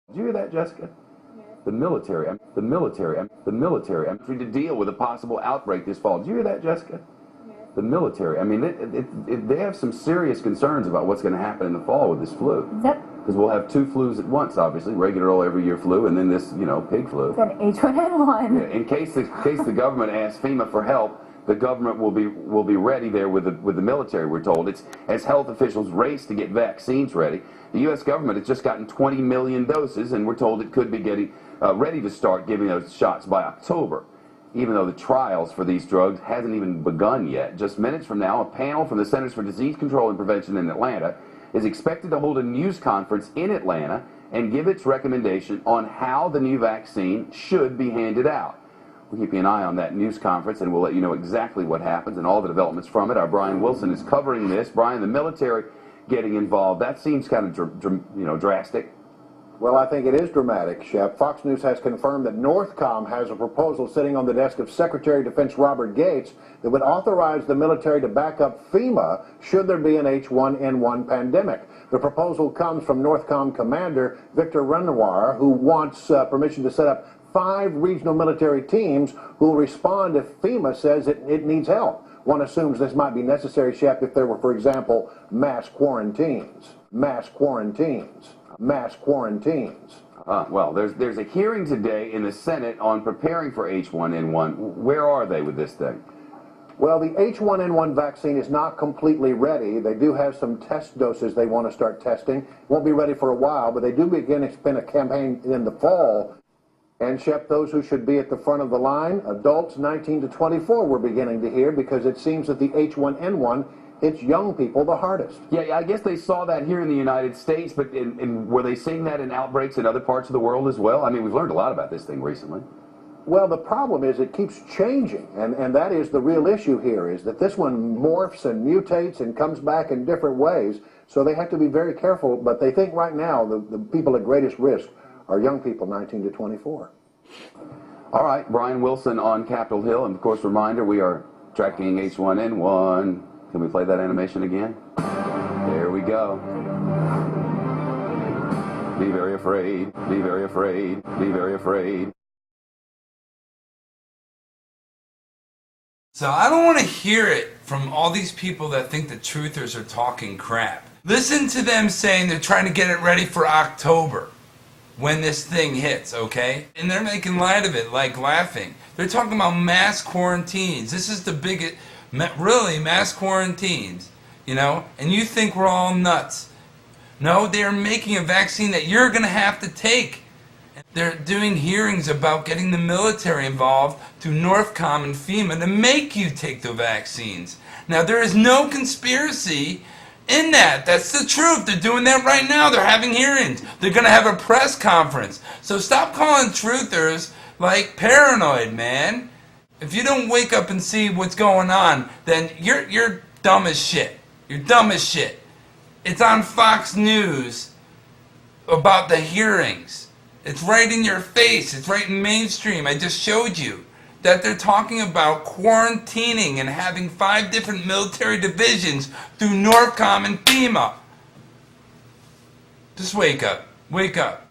Did you hear that, Jessica? The military, I'm trying to deal with a possible outbreak this fall. Did you hear that, Jessica? The military, I mean, they have some serious concerns about what's going to happen in the fall with this flu. Because we'll have two flus at once, obviously, regular old every year flu, and then this, pig flu. Then H1N1. Yeah, in case the government asks FEMA for help, the government will be ready there with the military, we're told. It's as health officials race to get vaccines ready. The U.S. government has just gotten 20 million doses, and we're told it could be getting ready to start giving those shots by October, even though the trials for these drugs hasn't even begun yet. Just minutes from now, a panel from the Centers for Disease Control and Prevention in Atlanta is expected to hold a news conference in Atlanta and give its recommendation on how the new vaccine should be handed out. We'll keep an eye on that news conference, and we'll let you know exactly what happens and all the developments from it. Our Brian Wilson is covering this. Brian, the military getting involved, that seems kind of drastic. Well, I think it is dramatic, Shep. Fox News has confirmed that Northcom has a proposal sitting on the desk of Secretary of Defense Robert Gates that would authorize the military to back up FEMA should there be an H1N1 pandemic. The proposal comes from Northcom Commander Victor Renoir, who wants permission to set up 5 regional military teams who will respond if FEMA says it needs help. One assumes this might be necessary, Shep, if there were, for example, mass quarantines. Well, there's a hearing today in the Senate on preparing for H1N1. Where are they with this thing? Well, the H1N1 vaccine is not completely ready. They do have some test doses they want to start testing. Won't be ready for a while, but they do begin to spin a campaign in the fall. And, Shep, those who should be at the front of the line, adults 19 to 24, we're beginning to hear, because it seems that the H1N1 hits young people the hardest. Yeah, I guess they saw that here in the United States, but were they seeing that in outbreaks in other parts of the world as well? I mean, we've learned a lot about this thing recently. Well, the problem is it keeps changing, and that is the real issue here, is that this one morphs and mutates and comes back in different ways, so they have to be very careful, but they think right now the people at greatest risk are young people 19 to 24. All right, Brian Wilson on Capitol Hill, and of course, reminder, we are tracking H1N1. Can we play that animation again? There we go. Be very afraid, be very afraid, be very afraid. So I don't want to hear it from all these people that think the truthers are talking crap. Listen to them saying they're trying to get it ready for October when this thing hits, okay? And they're making light of it, like laughing. They're talking about mass quarantines. This is the biggest, really, mass quarantines, and you think we're all nuts. No, they're making a vaccine that you're going to have to take. They're doing hearings about getting the military involved through Northcom and FEMA to make you take the vaccines. Now, there is no conspiracy in that. That's the truth. They're doing that right now. They're having hearings. They're going to have a press conference. So stop calling truthers like paranoid, man. If you don't wake up and see what's going on, then you're dumb as shit. You're dumb as shit. It's on Fox News about the hearings. It's right in your face. It's right in mainstream. I just showed you that they're talking about quarantining and having 5 different military divisions through Northcom and FEMA. Just wake up. Wake up.